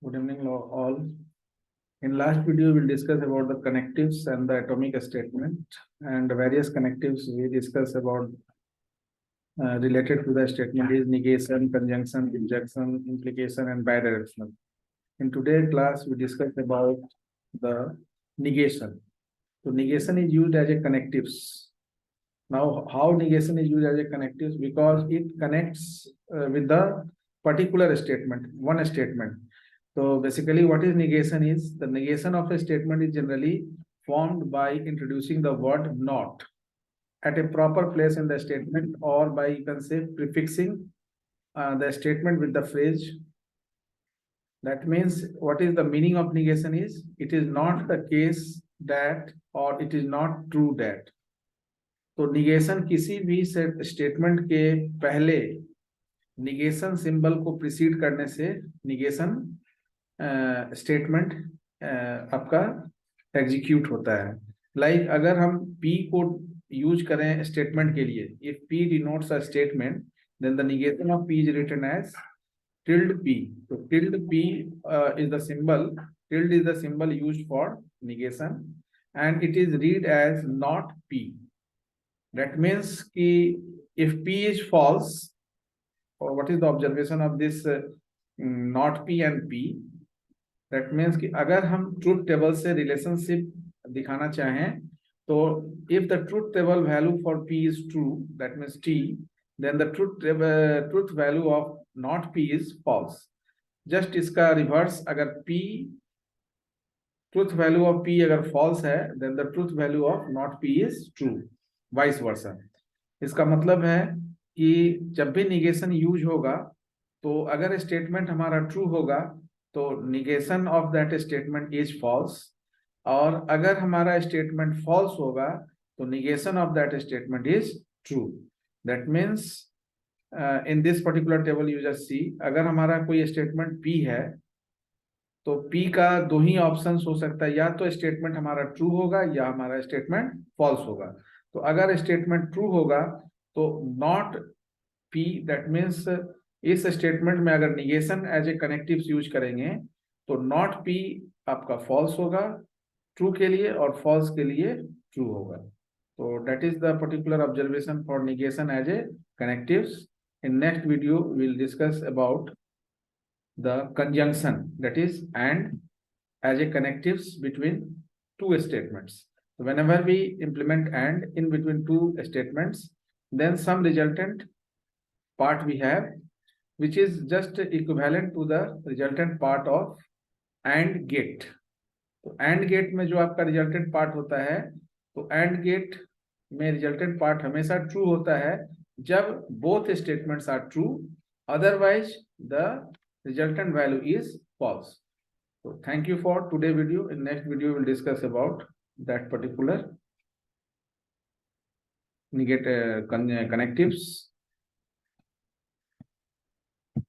Good evening, all. In last video, we'll discuss about the connectives and the atomic statement and various connectives we discuss about related to the statement is negation, conjunction, injection, implication, and bidirectional. In today's class, we discuss about the negation. So negation is used as a connectives. Now, how negation is used as a connectives? Because it connects with the particular statement, one statement. So basically what is negation is, the negation of a statement is generally formed by introducing the word not at a proper place in the statement, or by, you can say, prefixing the statement with the phrase. That means what is the meaning of negation is, it is not the case that, or it is not true that. तो negation किसी भी statement के पहले negation symbol को preceded करने से negation statement आपका execute होता है. लाइक अगर हम P को यूज करें स्टेटमेंट के लिए, if P denotes a statement, then the negation of P is written as tilde P. So tilde P is the symbol, tilde is the symbol used for negation, and it is read as not P. That means ki if P is false, or what is the observation of this not P and P? That means कि अगर हम truth table से relationship दिखाना चाहें, तो if the truth table value for P is true, that means T, then the truth value of not P is false. Just इसका reverse, अगर P truth value of P अगर false है, then the truth value of not P is true, vice versa. इसका मतलब है कि जब भी निगेशन यूज होगा, तो अगर स्टेटमेंट हमारा ट्रू होगा तो negation of that statement is false, और अगर हमारा स्टेटमेंट फॉल्स होगा तो negation of that statement is true. That means in this particular table you just see, अगर हमारा कोई स्टेटमेंट P है तो P का दो ही ऑप्शंस हो सकता है, या तो स्टेटमेंट हमारा ट्रू होगा या हमारा स्टेटमेंट फॉल्स होगा. तो अगर स्टेटमेंट ट्रू होगा तो नॉट P, दैट मीन्स इस स्टेटमेंट में अगर negation as a connectives use करेंगे तो नॉट P आपका फॉल्स होगा ट्रू के लिए, और फॉल्स के लिए ट्रू होगा. तो that is the particular observation for negation as a connectives. In next video we will discuss about the conjunction, that is and, as a connectives between two statements. So whenever we implement and in between two statements, then some resultant part we have which is just equivalent to the resultant part of and gate. तो and gate में जो आपका resultant part होता है, तो and gate में resultant part हमेशा true होता है जब both statements are true, otherwise the resultant value is false. So thank you for today video. In next video we will discuss about that particular negate connectives.